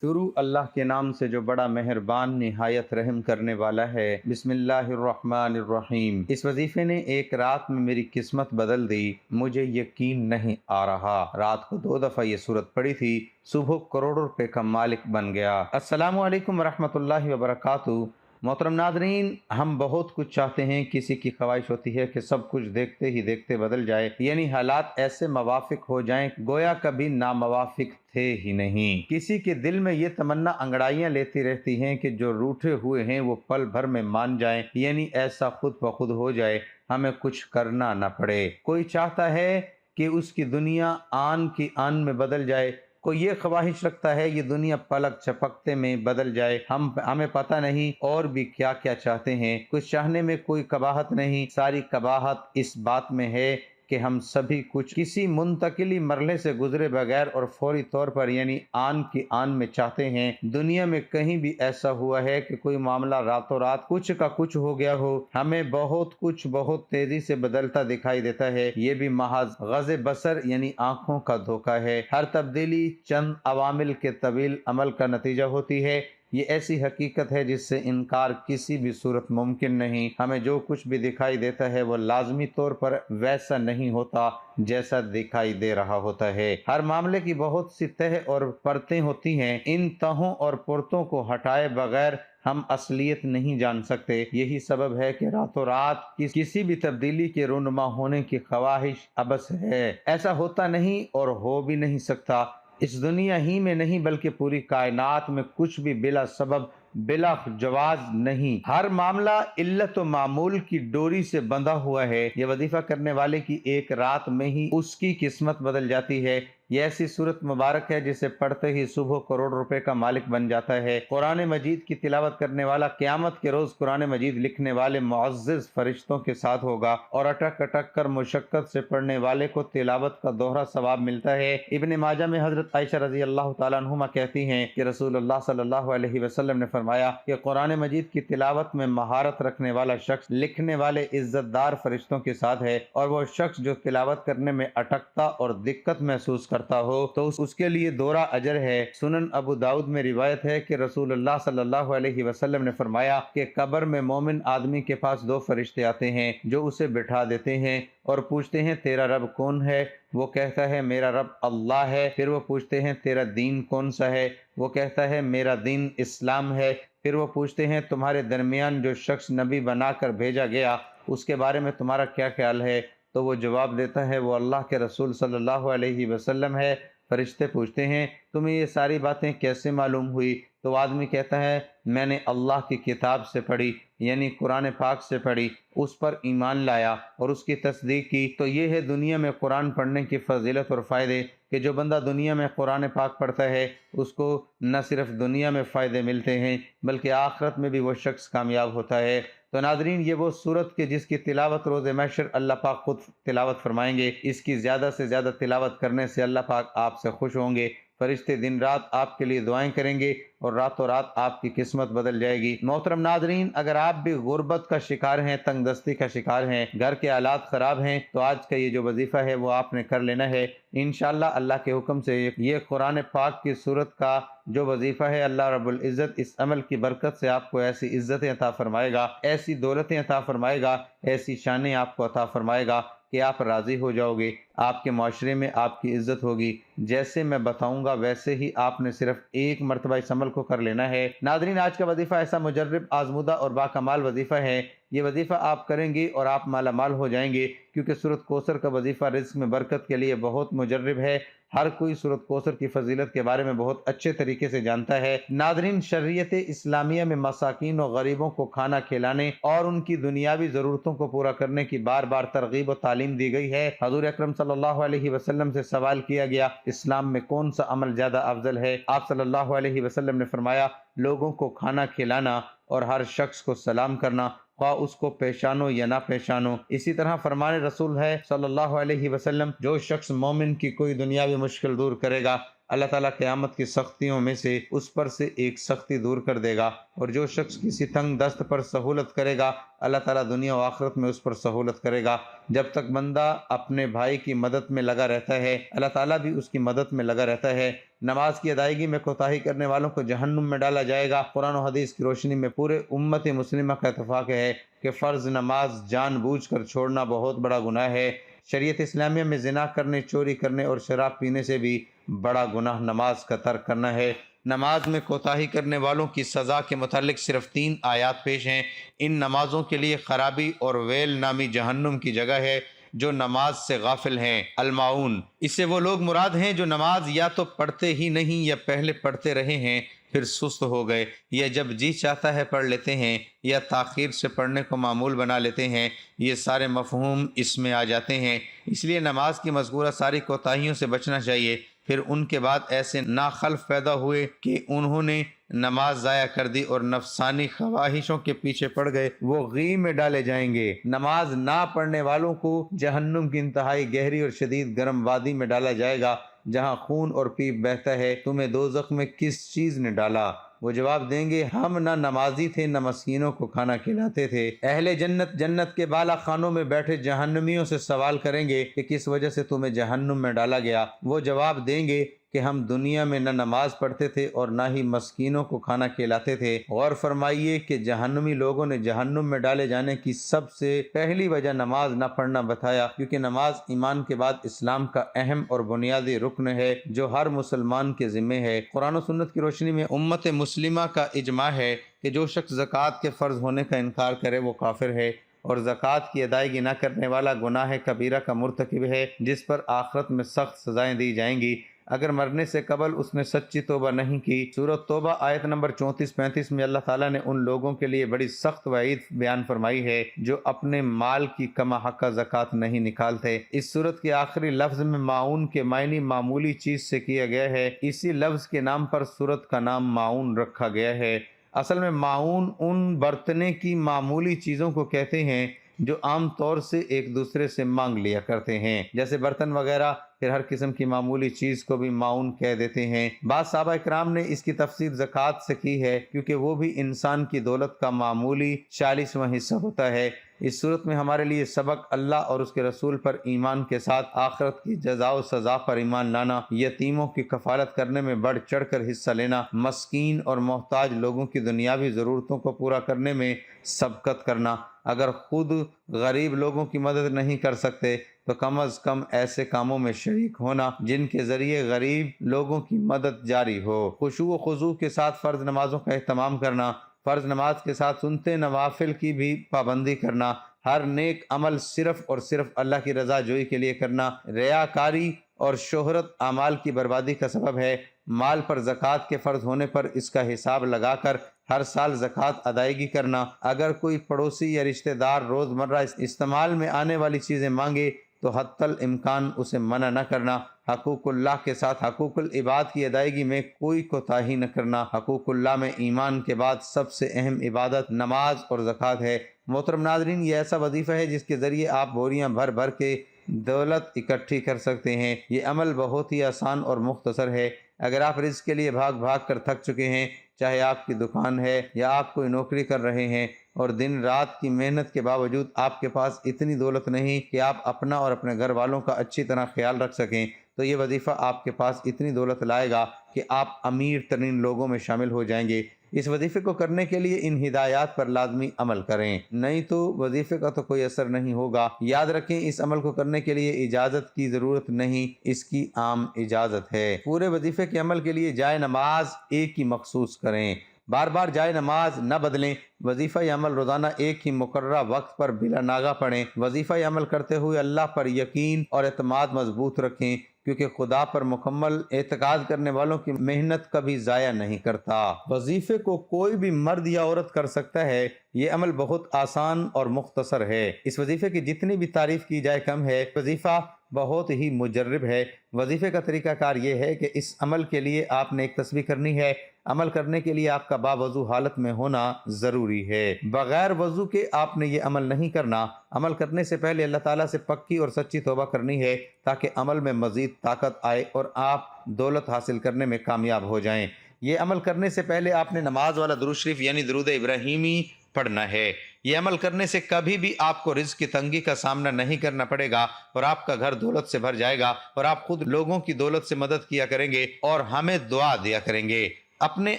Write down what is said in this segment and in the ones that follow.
شروع اللہ کے نام سے جو بڑا مہربان نہایت رحم کرنے والا ہے۔ بسم اللہ الرحمن الرحیم۔ اس وظیفے نے ایک رات میں میری قسمت بدل دی، مجھے یقین نہیں آ رہا۔ رات کو 2 دفعہ یہ سورت پڑھی تھی، صبح کروڑوں روپے کا مالک بن گیا۔ السلام علیکم ورحمۃ اللہ وبرکاتہ۔ محترم ناظرین، ہم بہت کچھ چاہتے ہیں، کسی کی خواہش ہوتی ہے کہ سب کچھ دیکھتے ہی دیکھتے بدل جائے، یعنی حالات ایسے موافق ہو جائیں گویا کبھی ناموافق تھے ہی نہیں۔ کسی کے دل میں یہ تمنا انگڑائیاں لیتی رہتی ہیں کہ جو روٹھے ہوئے ہیں وہ پل بھر میں مان جائیں، یعنی ایسا خود بخود ہو جائے، ہمیں کچھ کرنا نہ پڑے۔ کوئی چاہتا ہے کہ اس کی دنیا آن کی آن میں بدل جائے، کوئی یہ خواہش رکھتا ہے یہ دنیا پلک جھپکتے میں بدل جائے۔ ہمیں پتہ نہیں اور بھی کیا کیا چاہتے ہیں۔ کچھ چاہنے میں کوئی قباحت نہیں، ساری قباحت اس بات میں ہے کہ ہم سبھی کچھ کسی منتقلی مرحلے سے گزرے بغیر اور فوری طور پر یعنی آن کی آن میں چاہتے ہیں۔ دنیا میں کہیں بھی ایسا ہوا ہے کہ کوئی معاملہ راتوں رات کچھ کا کچھ ہو گیا ہو؟ ہمیں بہت کچھ بہت تیزی سے بدلتا دکھائی دیتا ہے، یہ بھی محض غض بصر یعنی آنکھوں کا دھوکہ ہے۔ ہر تبدیلی چند عوامل کے طویل عمل کا نتیجہ ہوتی ہے، یہ ایسی حقیقت ہے جس سے انکار کسی بھی صورت ممکن نہیں۔ ہمیں جو کچھ بھی دکھائی دیتا ہے وہ لازمی طور پر ویسا نہیں ہوتا جیسا دکھائی دے رہا ہوتا ہے۔ ہر معاملے کی بہت سی تہہ اور پرتیں ہوتی ہیں، ان تہوں اور پرتوں کو ہٹائے بغیر ہم اصلیت نہیں جان سکتے۔ یہی سبب ہے کہ راتوں رات کسی بھی تبدیلی کے رونما ہونے کی خواہش ابس ہے۔ ایسا ہوتا نہیں اور ہو بھی نہیں سکتا۔ اس دنیا ہی میں نہیں بلکہ پوری کائنات میں کچھ بھی بلا سبب بلا جواز نہیں۔ ہر معاملہ علت و معمول کی ڈوری سے بندھا ہوا ہے۔ یہ وظیفہ کرنے والے کی ایک رات میں ہی اس کی قسمت بدل جاتی ہے۔ یہ ایسی صورت مبارک ہے جسے پڑھتے ہی صبح کروڑ روپے کا مالک بن جاتا ہے۔ قرآن مجید کی تلاوت کرنے والا قیامت کے روز قرآن مجید لکھنے والے معزز فرشتوں کے ساتھ ہوگا، اور اٹک اٹک کر مشقت سے پڑھنے والے کو تلاوت کا دوہرا ثواب ملتا ہے۔ ابن ماجہ میں حضرت عائشہ رضی اللہ تعالیٰ عنہما کہتی ہیں کہ رسول اللہ صلی اللہ علیہ وسلم نے فرمایا کہ قرآن مجید کی تلاوت میں مہارت رکھنے والا شخص لکھنے والے عزت دار فرشتوں کے ساتھ ہے، اور وہ شخص جو تلاوت کرنے میں اٹکتا اور دقت محسوس کرتا ہو تو اس کے لیے دوہرا اجر ہے۔ سنن ابو داؤد میں روایت ہے کہ رسول اللہ صلی اللہ علیہ وسلم نے فرمایا کہ قبر میں مومن آدمی کے پاس 2 فرشتے آتے ہیں جو اسے بٹھا دیتے ہیں اور پوچھتے ہیں تیرا رب کون ہے؟ وہ کہتا ہے میرا رب اللہ ہے۔ پھر وہ پوچھتے ہیں تیرا دین کون سا ہے؟ وہ کہتا ہے میرا دین اسلام ہے۔ پھر وہ پوچھتے ہیں تمہارے درمیان جو شخص نبی بنا کر بھیجا گیا اس کے بارے میں تمہارا کیا خیال ہے؟ تو وہ جواب دیتا ہے وہ اللہ کے رسول صلی اللہ علیہ وسلم ہے۔ فرشتے پوچھتے ہیں تمہیں یہ ساری باتیں کیسے معلوم ہوئی؟ تو آدمی کہتا ہے میں نے اللہ کی کتاب سے پڑھی، یعنی قرآن پاک سے پڑھی، اس پر ایمان لایا اور اس کی تصدیق کی۔ تو یہ ہے دنیا میں قرآن پڑھنے کی فضیلت اور فائدے کہ جو بندہ دنیا میں قرآن پاک پڑھتا ہے اس کو نہ صرف دنیا میں فائدے ملتے ہیں بلکہ آخرت میں بھی وہ شخص کامیاب ہوتا ہے۔ تو ناظرین، یہ وہ صورت کہ جس کی تلاوت روز محشر اللہ پاک خود تلاوت فرمائیں گے۔ اس کی زیادہ سے زیادہ تلاوت کرنے سے اللہ پاک آپ سے خوش ہوں گے۔ فرشتے دن رات آپ کے لیے دعائیں کریں گے اور راتوں رات آپ کی قسمت بدل جائے گی۔ محترم ناظرین، اگر آپ بھی غربت کا شکار ہیں، تنگ دستی کا شکار ہیں، گھر کے حالات خراب ہیں، تو آج کا یہ جو وظیفہ ہے وہ آپ نے کر لینا ہے۔ انشاءاللہ اللہ کے حکم سے یہ قرآن پاک کی سورت کا جو وظیفہ ہے، اللہ رب العزت اس عمل کی برکت سے آپ کو ایسی عزتیں عطا فرمائے گا، ایسی دولتیں عطا فرمائے گا، ایسی شانیں آپ کو عطا فرمائے گا کہ آپ راضی ہو جاؤ گے۔ آپ کے معاشرے میں آپ کی عزت ہوگی۔ جیسے میں بتاؤں گا ویسے ہی آپ نے صرف ایک مرتبہ اس عمل کو کر لینا ہے۔ ناظرین، آج کا وظیفہ ایسا مجرب، آزمودہ اور باکمال وظیفہ ہے۔ یہ وظیفہ آپ کریں گے اور آپ مالا مال ہو جائیں گے، کیونکہ سورۃ کوثر کا وظیفہ رزق میں برکت کے لیے بہت مجرب ہے۔ ہر کوئی سورۃ کوثر کی فضیلت کے بارے میں بہت اچھے طریقے سے جانتا ہے۔ ناظرین، شریعت اسلامیہ میں مساکین و غریبوں کو کھانا کھلانے اور ان کی دنیاوی ضرورتوں کو پورا کرنے کی بار بار ترغیب و تعلیم دی گئی ہے۔ حضور اکرم صلی اللہ علیہ وسلم سے سوال کیا گیا اسلام میں کون سا عمل زیادہ افضل ہے؟ آپ صلی اللہ علیہ وسلم نے فرمایا لوگوں کو کھانا کھلانا اور ہر شخص کو سلام کرنا، خواہ اس کو پیشانو یا نہ پیشانو۔ اسی طرح فرمان رسول ہے صلی اللہ علیہ وسلم جو شخص مومن کی کوئی دنیاوی مشکل دور کرے گا اللہ تعالیٰ قیامت کی سختیوں میں سے اس پر سے ایک سختی دور کر دے گا، اور جو شخص کسی تنگ دست پر سہولت کرے گا اللہ تعالیٰ دنیا و آخرت میں اس پر سہولت کرے گا۔ جب تک بندہ اپنے بھائی کی مدد میں لگا رہتا ہے اللہ تعالیٰ بھی اس کی مدد میں لگا رہتا ہے۔ نماز کی ادائیگی میں کوتاہی کرنے والوں کو جہنم میں ڈالا جائے گا۔ قرآن و حدیث کی روشنی میں پورے امت مسلمہ کا اتفاق ہے کہ فرض نماز جان بوجھ کر چھوڑنا بہت بڑا گناہ ہے۔ شریعت اسلامیہ میں زنا کرنے، چوری کرنے اور شراب پینے سے بھی بڑا گناہ نماز کا ترک کرنا ہے۔ نماز میں کوتاہی کرنے والوں کی سزا کے متعلق صرف 3 آیات پیش ہیں۔ ان نمازوں کے لیے خرابی اور ویل نامی جہنم کی جگہ ہے جو نماز سے غافل ہیں۔ المعون، اس سے وہ لوگ مراد ہیں جو نماز یا تو پڑھتے ہی نہیں یا پہلے پڑھتے رہے ہیں پھر سست ہو گئے، یا جب جی چاہتا ہے پڑھ لیتے ہیں، یا تاخیر سے پڑھنے کو معمول بنا لیتے ہیں۔ یہ سارے مفہوم اس میں آ جاتے ہیں۔ اس لیے نماز کی مذکورہ ساری کوتاہیوں سے بچنا چاہیے۔ پھر ان کے بعد ایسے ناخلف پیدا ہوئے کہ انہوں نے نماز ضائع کر دی اور نفسانی خواہشوں کے پیچھے پڑ گئے، وہ غی میں ڈالے جائیں گے۔ نماز نہ پڑھنے والوں کو جہنم کی انتہائی گہری اور شدید گرم وادی میں ڈالا جائے گا جہاں خون اور پیپ بہتا ہے۔ تمہیں دوزخ میں کس چیز نے ڈالا؟ وہ جواب دیں گے، ہم نہ نمازی تھے نہ مسکینوں کو کھانا کھلاتے تھے۔ اہل جنت جنت کے بالا خانوں میں بیٹھے جہنمیوں سے سوال کریں گے کہ کس وجہ سے تمہیں جہنم میں ڈالا گیا؟ وہ جواب دیں گے کہ ہم دنیا میں نہ نماز پڑھتے تھے اور نہ ہی مسکینوں کو کھانا کھلاتے تھے۔ غور فرمائیے کہ جہنمی لوگوں نے جہنم میں ڈالے جانے کی سب سے پہلی وجہ نماز نہ پڑھنا بتایا، کیونکہ نماز ایمان کے بعد اسلام کا اہم اور بنیادی رکن ہے جو ہر مسلمان کے ذمہ ہے۔ قرآن و سنت کی روشنی میں امت مسلمہ کا اجماع ہے کہ جو شخص زکوٰۃ کے فرض ہونے کا انکار کرے وہ کافر ہے، اور زکوٰۃ کی ادائیگی نہ کرنے والا گناہ کبیرہ کا مرتکب ہے جس پر آخرت میں سخت سزائیں دی جائیں گی اگر مرنے سے قبل اس نے سچی توبہ نہیں کی۔ سورۃ توبہ آیت نمبر 34-35 میں اللہ تعالیٰ نے ان لوگوں کے لیے بڑی سخت وعید بیان فرمائی ہے جو اپنے مال کی کما حقہ زکوٰۃ نہیں نکالتے۔ اس سورت کے آخری لفظ میں معون کے معنی معمولی چیز سے کیا گیا ہے، اسی لفظ کے نام پر سورت کا نام معون رکھا گیا ہے۔ اصل میں معون ان برتنے کی معمولی چیزوں کو کہتے ہیں جو عام طور سے ایک دوسرے سے مانگ لیا کرتے ہیں، جیسے برتن وغیرہ۔ پھر ہر قسم کی معمولی چیز کو بھی معون کہہ دیتے ہیں۔ بعض صحابہ اکرام نے اس کی تفسیر زکوٰۃ سے کی ہے کیونکہ وہ بھی انسان کی دولت کا معمولی 40واں حصہ ہوتا ہے۔ اس صورت میں ہمارے لیے سبق اللہ اور اس کے رسول پر ایمان کے ساتھ آخرت کی جزا و سزا پر ایمان لانا، یتیموں کی کفالت کرنے میں بڑھ چڑھ کر حصہ لینا، مسکین اور محتاج لوگوں کی دنیاوی ضرورتوں کو پورا کرنے میں سبقت کرنا، اگر خود غریب لوگوں کی مدد نہیں کر سکتے تو کم از کم ایسے کاموں میں شریک ہونا جن کے ذریعے غریب لوگوں کی مدد جاری ہو، خشوع و خضوع کے ساتھ فرض نمازوں کا اہتمام کرنا، فرض نماز کے ساتھ سنتے نوافل کی بھی پابندی کرنا، ہر نیک عمل صرف اور صرف اللہ کی رضا جوئی کے لیے کرنا، ریاکاری اور شہرت اعمال کی بربادی کا سبب ہے۔ مال پر زکوٰۃ کے فرض ہونے پر اس کا حساب لگا کر ہر سال زکوٰۃ ادائیگی کرنا، اگر کوئی پڑوسی یا رشتہ دار روزمرہ استعمال میں آنے والی چیزیں مانگے تو حتی الامکان اسے منع نہ کرنا، حقوق اللہ کے ساتھ حقوق العباد کی ادائیگی میں کوئی کوتاہی نہ کرنا۔ حقوق اللہ میں ایمان کے بعد سب سے اہم عبادت نماز اور زکوٰۃ ہے۔ محترم ناظرین، یہ ایسا وظیفہ ہے جس کے ذریعے آپ بوریاں بھر بھر کے دولت اکٹھی کر سکتے ہیں۔ یہ عمل بہت ہی آسان اور مختصر ہے۔ اگر آپ رزق کے لیے بھاگ بھاگ کر تھک چکے ہیں، چاہے آپ کی دکان ہے یا آپ کوئی نوکری کر رہے ہیں، اور دن رات کی محنت کے باوجود آپ کے پاس اتنی دولت نہیں کہ آپ اپنا اور اپنے گھر والوں کا اچھی طرح خیال رکھ سکیں، تو یہ وظیفہ آپ کے پاس اتنی دولت لائے گا کہ آپ امیر ترین لوگوں میں شامل ہو جائیں گے۔ اس وظیفے کو کرنے کے لیے ان ہدایات پر لازمی عمل کریں، نہیں تو وظیفے کا تو کوئی اثر نہیں ہوگا۔ یاد رکھیں، اس عمل کو کرنے کے لیے اجازت کی ضرورت نہیں، اس کی عام اجازت ہے۔ پورے وظیفے کے عمل کے لیے جائے نماز ایک ہی مخصوص کریں، بار بار جائے نماز نہ بدلیں۔ وظیفہ عمل روزانہ ایک ہی مقررہ وقت پر بلا ناغہ پڑھیں۔ وظیفہ عمل کرتے ہوئے اللہ پر یقین اور اعتماد مضبوط رکھیں، کیونکہ خدا پر مکمل اعتقاد کرنے والوں کی محنت کبھی ضائع نہیں کرتا۔ وظیفے کو کوئی بھی مرد یا عورت کر سکتا ہے۔ یہ عمل بہت آسان اور مختصر ہے۔ اس وظیفے کی جتنی بھی تعریف کی جائے کم ہے۔ وظیفہ بہت ہی مجرب ہے۔ وظیفے کا طریقہ کار یہ ہے کہ اس عمل کے لیے آپ نے ایک تسبیح کرنی ہے۔ عمل کرنے کے لیے آپ کا باوضو حالت میں ہونا ضروری ہے۔ بغیر وضو کے آپ نے یہ عمل نہیں کرنا۔ عمل کرنے سے پہلے اللہ تعالیٰ سے پکی اور سچی توبہ کرنی ہے تاکہ عمل میں مزید طاقت آئے اور آپ دولت حاصل کرنے میں کامیاب ہو جائیں۔ یہ عمل کرنے سے پہلے آپ نے نماز والا درود شریف یعنی درود ابراہیمی پڑھنا ہے۔ یہ عمل کرنے سے کبھی بھی آپ کو رزق کی تنگی کا سامنا نہیں کرنا پڑے گا اور آپ کا گھر دولت سے بھر جائے گا اور آپ خود لوگوں کی دولت سے مدد کیا کریں گے اور ہمیں دعا دیا کریں گے۔ اپنے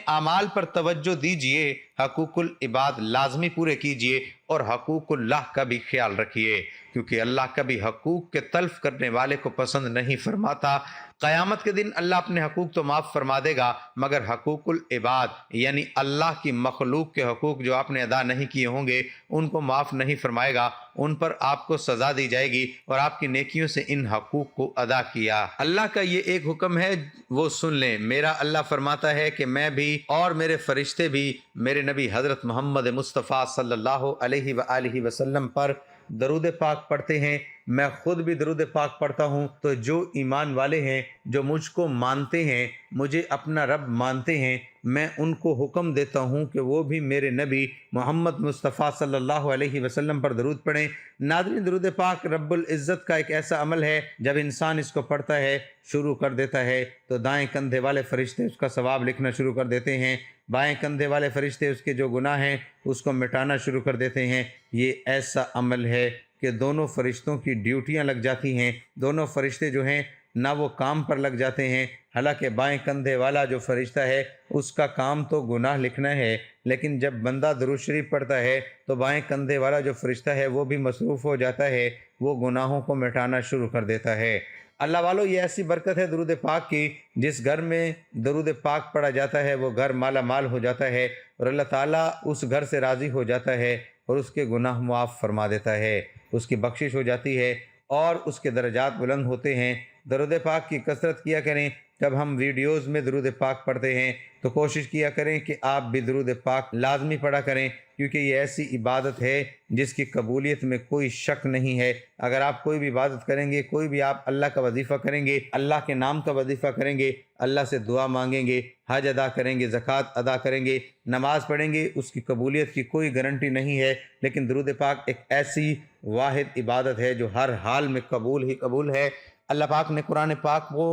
اعمال پر توجہ دیجئے، حقوق العباد لازمی پورے کیجئے اور حقوق اللہ کا بھی خیال رکھیے، کیونکہ اللہ کبھی حقوق کے تلف کرنے والے کو پسند نہیں فرماتا۔ قیامت کے دن اللہ اپنے حقوق تو معاف فرما دے گا، مگر حقوق العباد یعنی اللہ کی مخلوق کے حقوق جو آپ نے ادا نہیں کیے ہوں گے ان کو معاف نہیں فرمائے گا، ان پر آپ کو سزا دی جائے گی اور آپ کی نیکیوں سے ان حقوق کو ادا کیا۔ اللہ کا یہ ایک حکم ہے، وہ سن لیں۔ میرا اللہ فرماتا ہے کہ میں بھی اور میرے فرشتے بھی میرے نبی حضرت محمد مصطفیٰ صلی اللہ علیہ وآلہ وسلم پر درود پاک پڑھتے ہیں۔ میں خود بھی درود پاک پڑھتا ہوں، تو جو ایمان والے ہیں، جو مجھ کو مانتے ہیں، مجھے اپنا رب مانتے ہیں، میں ان کو حکم دیتا ہوں کہ وہ بھی میرے نبی محمد مصطفیٰ صلی اللہ علیہ وسلم پر درود پڑھیں۔ ناظرین، درود پاک رب العزت کا ایک ایسا عمل ہے، جب انسان اس کو پڑھتا ہے، شروع کر دیتا ہے، تو دائیں کندھے والے فرشتے اس کا ثواب لکھنا شروع کر دیتے ہیں، بائیں کندھے والے فرشتے اس کے جو گناہ ہیں اس کو مٹانا شروع کر دیتے ہیں۔ یہ ایسا عمل ہے کہ دونوں فرشتوں کی ڈیوٹیاں لگ جاتی ہیں، دونوں فرشتے جو ہیں نہ وہ کام پر لگ جاتے ہیں، حالانکہ بائیں کندھے والا جو فرشتہ ہے اس کا کام تو گناہ لکھنا ہے، لیکن جب بندہ درود شریف پڑھتا ہے تو بائیں کندھے والا جو فرشتہ ہے وہ بھی مصروف ہو جاتا ہے، وہ گناہوں کو مٹانا شروع کر دیتا ہے۔ اللہ والو، یہ ایسی برکت ہے درود پاک کی، جس گھر میں درود پاک پڑھا جاتا ہے وہ گھر مالا مال ہو جاتا ہے اور اللہ تعالیٰ اس گھر سے راضی ہو جاتا ہے اور اس کے گناہ معاف فرما دیتا ہے، اس کی بخشش ہو جاتی ہے اور اس کے درجات بلند ہوتے ہیں۔ درود پاک کی کثرت کیا کریں۔ جب ہم ویڈیوز میں درود پاک پڑھتے ہیں تو کوشش کیا کریں کہ آپ بھی درود پاک لازمی پڑھا کریں، کیونکہ یہ ایسی عبادت ہے جس کی قبولیت میں کوئی شک نہیں ہے۔ اگر آپ کوئی بھی عبادت کریں گے، کوئی بھی آپ اللہ کا وظیفہ کریں گے، اللہ کے نام کا وظیفہ کریں گے، اللہ سے دعا مانگیں گے، حج ادا کریں گے، زکوٰۃ ادا کریں گے، نماز پڑھیں گے، اس کی قبولیت کی کوئی گارنٹی نہیں ہے، لیکن درود پاک ایک ایسی واحد عبادت ہے جو ہر حال میں قبول ہی قبول ہے۔ اللہ پاک نے قرآن پاک کو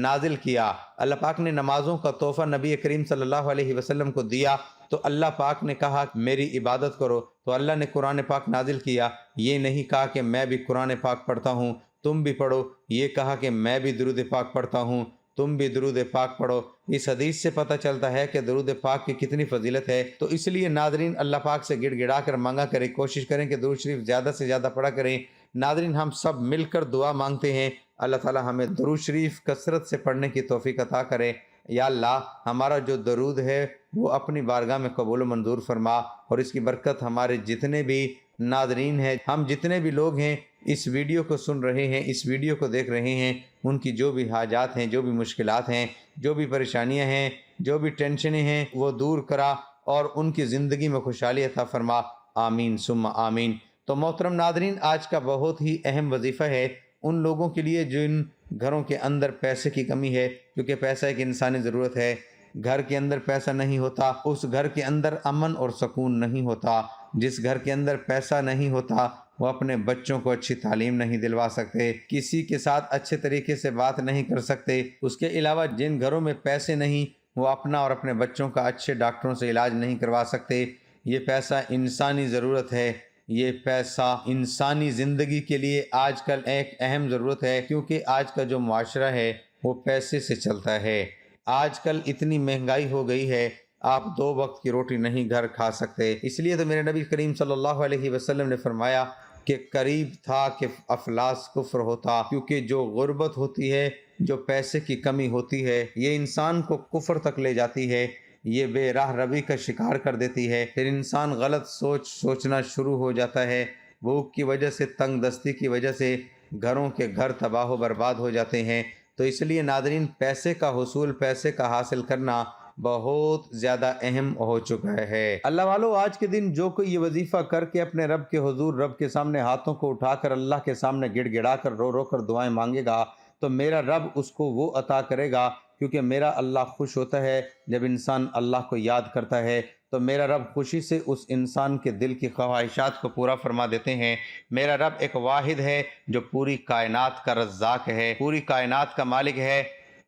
نازل کیا، اللہ پاک نے نمازوں کا تحفہ نبی کریم صلی اللہ علیہ وسلم کو دیا، تو اللہ پاک نے کہا میری عبادت کرو، تو اللہ نے قرآن پاک نازل کیا۔ یہ نہیں کہا کہ میں بھی قرآن پاک پڑھتا ہوں تم بھی پڑھو، یہ کہا کہ میں بھی درود پاک پڑھتا ہوں تم بھی درود پاک پڑھو۔ اس حدیث سے پتہ چلتا ہے کہ درود پاک کی کتنی فضیلت ہے، تو اس لیے ناظرین اللہ پاک سے گڑ گڑا کر مانگا کریں، کوشش کریں کہ درود شریف زیادہ سے زیادہ پڑھا کریں۔ ناظرین، ہم سب مل کر دعا مانگتے ہیں، اللہ تعالی ہمیں درود شریف کثرت سے پڑھنے کی توفیق عطا کرے۔ یا اللہ، ہمارا جو درود ہے وہ اپنی بارگاہ میں قبول و منظور فرما، اور اس کی برکت ہمارے جتنے بھی ناظرین ہیں، ہم جتنے بھی لوگ ہیں اس ویڈیو کو سن رہے ہیں، اس ویڈیو کو دیکھ رہے ہیں، ان کی جو بھی حاجات ہیں، جو بھی مشکلات ہیں، جو بھی پریشانیاں ہیں، جو بھی ٹینشنیں ہیں، وہ دور کرا اور ان کی زندگی میں خوشحالی عطا فرما، آمین ثم آمین۔ تو محترم ناظرین، آج کا بہت ہی اہم وظیفہ ہے ان لوگوں کے لیے جن گھروں کے اندر پیسے کی کمی ہے، کیونکہ پیسہ ایک انسانی ضرورت ہے۔ گھر کے اندر پیسہ نہیں ہوتا، اس گھر کے اندر امن اور سکون نہیں ہوتا۔ جس گھر کے اندر پیسہ نہیں ہوتا وہ اپنے بچوں کو اچھی تعلیم نہیں دلوا سکتے، کسی کے ساتھ اچھے طریقے سے بات نہیں کر سکتے۔ اس کے علاوہ جن گھروں میں پیسے نہیں، وہ اپنا اور اپنے بچوں کا اچھے ڈاکٹروں سے علاج نہیں کروا سکتے۔ یہ پیسہ انسانی ضرورت ہے، یہ پیسہ انسانی زندگی کے لیے آج کل ایک اہم ضرورت ہے، کیونکہ آج کا جو معاشرہ ہے وہ پیسے سے چلتا ہے۔ آج کل اتنی مہنگائی ہو گئی ہے، آپ 2 وقت کی روٹی نہیں گھر کھا سکتے۔ اس لیے تو میرے نبی کریم صلی اللہ علیہ وسلم نے فرمایا کہ قریب تھا کہ افلاس کفر ہوتا، کیونکہ جو غربت ہوتی ہے، جو پیسے کی کمی ہوتی ہے، یہ انسان کو کفر تک لے جاتی ہے، یہ بے راہ روی کا شکار کر دیتی ہے۔ پھر انسان غلط سوچنا شروع ہو جاتا ہے، بھوک کی وجہ سے، تنگ دستی کی وجہ سے گھروں کے گھر تباہ و برباد ہو جاتے ہیں۔ تو اس لیے ناظرین، پیسے کا حصول، پیسے کا حاصل کرنا بہت زیادہ اہم ہو چکا ہے۔ اللہ والو، آج کے دن جو کوئی یہ وظیفہ کر کے اپنے رب کے حضور، رب کے سامنے ہاتھوں کو اٹھا کر اللہ کے سامنے گڑ گڑا کر رو رو کر دعائیں مانگے گا، تو میرا رب اس کو وہ عطا کرے گا، کیونکہ میرا اللہ خوش ہوتا ہے جب انسان اللہ کو یاد کرتا ہے، تو میرا رب خوشی سے اس انسان کے دل کی خواہشات کو پورا فرما دیتے ہیں۔ میرا رب ایک واحد ہے جو پوری کائنات کا رزاق ہے، پوری کائنات کا مالک ہے،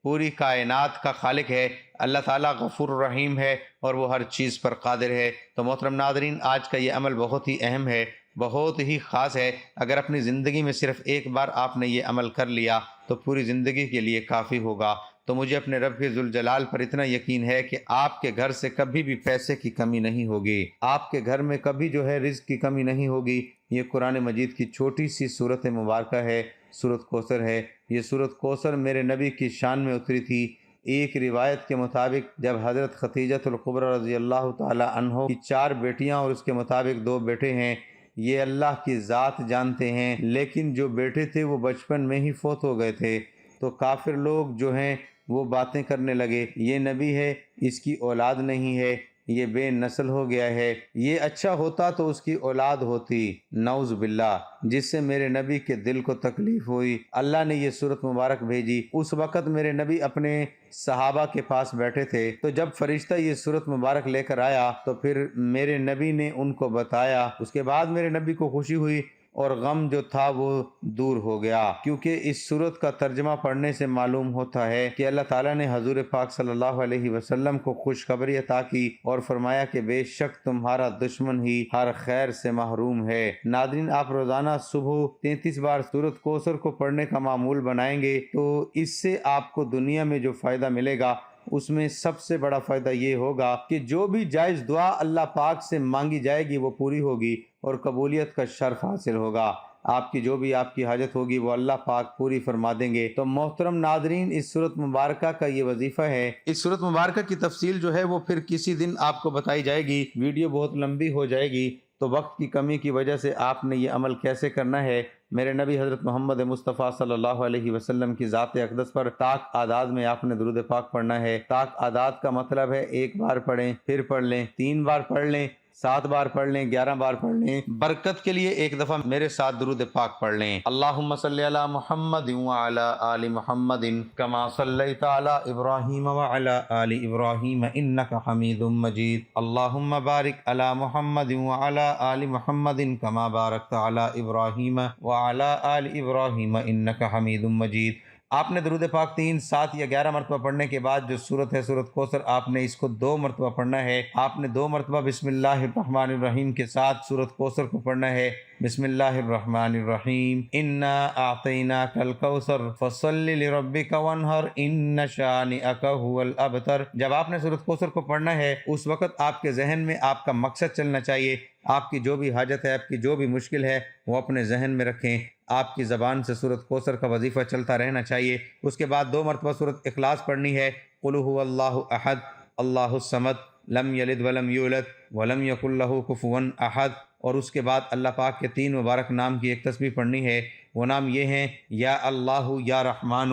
پوری کائنات کا خالق ہے۔ اللہ تعالیٰ غفور الرحیم ہے اور وہ ہر چیز پر قادر ہے۔ تو محترم ناظرین، آج کا یہ عمل بہت ہی اہم ہے، بہت ہی خاص ہے۔ اگر اپنی زندگی میں صرف ایک بار آپ نے یہ عمل کر لیا تو پوری زندگی کے لیے کافی ہوگا۔ تو مجھے اپنے رب کے ذوالجلال پر اتنا یقین ہے کہ آپ کے گھر سے کبھی بھی پیسے کی کمی نہیں ہوگی، آپ کے گھر میں کبھی جو ہے رزق کی کمی نہیں ہوگی۔ یہ قرآن مجید کی چھوٹی سی سورت مبارکہ ہے، سورت کوثر ہے۔ یہ سورت کوثر میرے نبی کی شان میں اتری تھی۔ ایک روایت کے مطابق جب حضرت خدیجہ الکبریٰ رضی اللہ تعالی عنہ کی 4 بیٹیاں اور اس کے مطابق 2 بیٹے ہیں، یہ اللہ کی ذات جانتے ہیں، لیکن جو بیٹے تھے وہ بچپن میں ہی فوت ہو گئے تھے۔ تو کافر لوگ جو ہیں وہ باتیں کرنے لگے، یہ نبی ہے، اس کی اولاد نہیں ہے، یہ بے نسل ہو گیا ہے، یہ اچھا ہوتا تو اس کی اولاد ہوتی، نعوذ باللہ، جس سے میرے نبی کے دل کو تکلیف ہوئی۔ اللہ نے یہ سورت مبارک بھیجی۔ اس وقت میرے نبی اپنے صحابہ کے پاس بیٹھے تھے، تو جب فرشتہ یہ سورت مبارک لے کر آیا تو پھر میرے نبی نے ان کو بتایا۔ اس کے بعد میرے نبی کو خوشی ہوئی اور غم جو تھا وہ دور ہو گیا، کیونکہ اس سورت کا ترجمہ پڑھنے سے معلوم ہوتا ہے کہ اللہ تعالیٰ نے حضور پاک صلی اللہ علیہ وسلم کو خوشخبری عطا کی اور فرمایا کہ بے شک تمہارا دشمن ہی ہر خیر سے محروم ہے۔ ناظرین، آپ روزانہ صبح 33 بار سورت کوثر کو پڑھنے کا معمول بنائیں گے تو اس سے آپ کو دنیا میں جو فائدہ ملے گا اس میں سب سے بڑا فائدہ یہ ہوگا کہ جو بھی جائز دعا اللہ پاک سے مانگی جائے گی وہ پوری ہوگی اور قبولیت کا شرف حاصل ہوگا۔ آپ کی جو بھی آپ کی حاجت ہوگی وہ اللہ پاک پوری فرما دیں گے۔ تو محترم ناظرین، اس سورت مبارکہ کا یہ وظیفہ ہے۔ اس سورت مبارکہ کی تفصیل جو ہے وہ پھر کسی دن آپ کو بتائی جائے گی، ویڈیو بہت لمبی ہو جائے گی، تو وقت کی کمی کی وجہ سے آپ نے یہ عمل کیسے کرنا ہے، میرے نبی حضرت محمد مصطفیٰ صلی اللہ علیہ وسلم کی ذات اقدس پر طاق اعداد میں آپ نے درود پاک پڑھنا ہے۔ طاق اعداد کا مطلب ہے 1 بار پڑھیں، پھر پڑھ لیں، 3 بار پڑھ لیں، 7 بار پڑھ لیں، 11 بار پڑھ لیں۔ برکت کے لیے ایک دفعہ میرے ساتھ درود پاک پڑھ لیں۔ اللہم صلی علی محمد وعلی آل محمد کما صلیت علی ابراہیم وعلی آل ابراہیم انک حمید مجید۔ اللہم بارک علی محمد وعلی آل محمد کما بارکت علی ابراہیم وعلی آل ابراہیم انک حمید مجید۔ آپ نے درود پاک 3، 7 یا 11 مرتبہ پڑھنے کے بعد جو سورت ہے سورت کوثر، آپ نے اس کو 2 مرتبہ پڑھنا ہے۔ آپ نے 2 مرتبہ بسم اللہ الرحمن الرحیم کے ساتھ سورت کوثر کو پڑھنا ہے۔ بسم اللہ الرحمن الرحیم، انا اعطیناک الکوثر فصل لربک وانحر ان شانئک هو الابتر۔ جب آپ نے سورت کوثر کو پڑھنا ہے اس وقت آپ کے ذہن میں آپ کا مقصد چلنا چاہیے۔ آپ کی جو بھی حاجت ہے، آپ کی جو بھی مشکل ہے وہ اپنے ذہن میں رکھیں۔ آپ کی زبان سے سورت کوثر کا وظیفہ چلتا رہنا چاہیے۔ اس کے بعد 2 مرتبہ سورت اخلاص پڑھنی ہے۔ قل هو اللہ احد اللہ الصمد لم یلد ولم یولد ولم یکن لہ کفوا احد۔ اور اس کے بعد اللہ پاک کے 3 مبارک نام کی ایک تسبیح پڑھنی ہے۔ وہ نام یہ ہیں: یا اللہ یا رحمان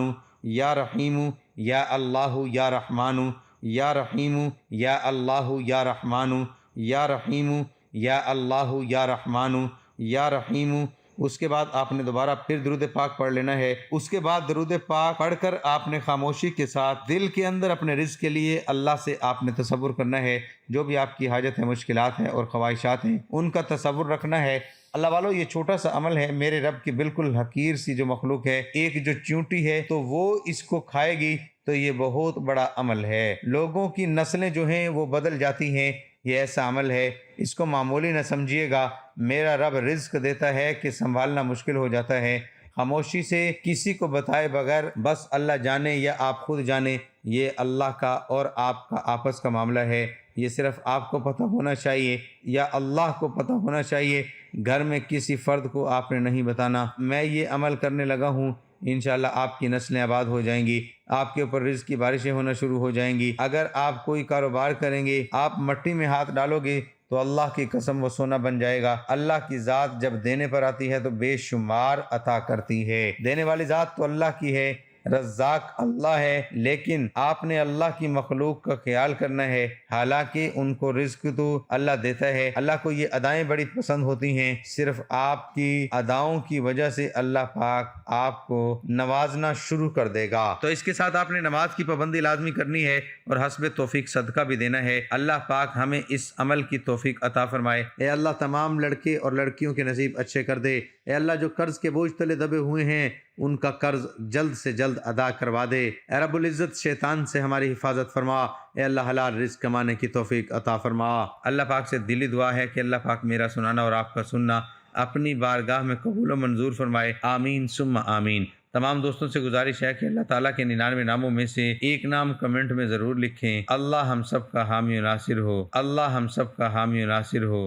یا رحیم، یا اللہ یا رحمان یا رحیم، یا اللہ یا رحمان یا رحیم، یا اللہ یا رحمان یا رحیم۔ اس کے بعد آپ نے دوبارہ پھر درود پاک پڑھ لینا ہے۔ اس کے بعد درود پاک پڑھ کر آپ نے خاموشی کے ساتھ دل کے اندر اپنے رزق کے لیے اللہ سے آپ نے تصور کرنا ہے۔ جو بھی آپ کی حاجت ہے، مشکلات ہیں اور خواہشات ہیں، ان کا تصور رکھنا ہے۔ اللہ والو، یہ چھوٹا سا عمل ہے، میرے رب کی بالکل حقیر سی جو مخلوق ہے، ایک جو چونٹی ہے تو وہ اس کو کھائے گی، تو یہ بہت بڑا عمل ہے۔ لوگوں کی نسلیں جو ہیں وہ بدل جاتی ہیں، یہ ایسا عمل ہے، اس کو معمولی نہ سمجھیے گا۔ میرا رب رزق دیتا ہے کہ سنبھالنا مشکل ہو جاتا ہے۔ خاموشی سے کسی کو بتائے بغیر بس اللہ جانے یا آپ خود جانے، یہ اللہ کا اور آپ کا آپس کا معاملہ ہے۔ یہ صرف آپ کو پتہ ہونا چاہیے یا اللہ کو پتہ ہونا چاہیے۔ گھر میں کسی فرد کو آپ نے نہیں بتانا۔ میں یہ عمل کرنے لگا ہوں، انشاءاللہ آپ کی نسلیں آباد ہو جائیں گی، آپ کے اوپر رزق کی بارشیں ہونا شروع ہو جائیں گی۔ اگر آپ کوئی کاروبار کریں گے، آپ مٹی میں ہاتھ ڈالو گے تو اللہ کی قسم وہ سونا بن جائے گا۔ اللہ کی ذات جب دینے پر آتی ہے تو بے شمار عطا کرتی ہے۔ دینے والی ذات تو اللہ کی ہے، رزاق اللہ ہے، لیکن آپ نے اللہ کی مخلوق کا خیال کرنا ہے۔ حالانکہ ان کو رزق تو اللہ دیتا ہے۔ اللہ کو یہ ادائیں بڑی پسند ہوتی ہیں، صرف آپ کی اداؤں کی وجہ سے اللہ پاک آپ کو نوازنا شروع کر دے گا۔ تو اس کے ساتھ آپ نے نماز کی پابندی لازمی کرنی ہے اور حسب توفیق صدقہ بھی دینا ہے۔ اللہ پاک ہمیں اس عمل کی توفیق عطا فرمائے۔ اے اللہ، تمام لڑکے اور لڑکیوں کے نصیب اچھے کر دے۔ اے اللہ، جو قرض کے بوجھ تلے دبے ہوئے ہیں ان کا قرض جلد سے جلد ادا کروا دے۔ اے رب العزت شیطان سے ہماری حفاظت فرما۔ اے اللہ حلال رزق کمانے کی توفیق عطا فرما۔ اللہ پاک سے دلی دعا ہے کہ اللہ پاک میرا سنانا اور آپ کا سننا اپنی بارگاہ میں قبول و منظور فرمائے، آمین ثم آمین۔ تمام دوستوں سے گزارش ہے کہ اللہ تعالیٰ کے 99 ناموں میں سے ایک نام کمنٹ میں ضرور لکھیں۔ اللہ ہم سب کا حامی و ناصر ہو، اللہ ہم سب کا حامی و ناصر ہو۔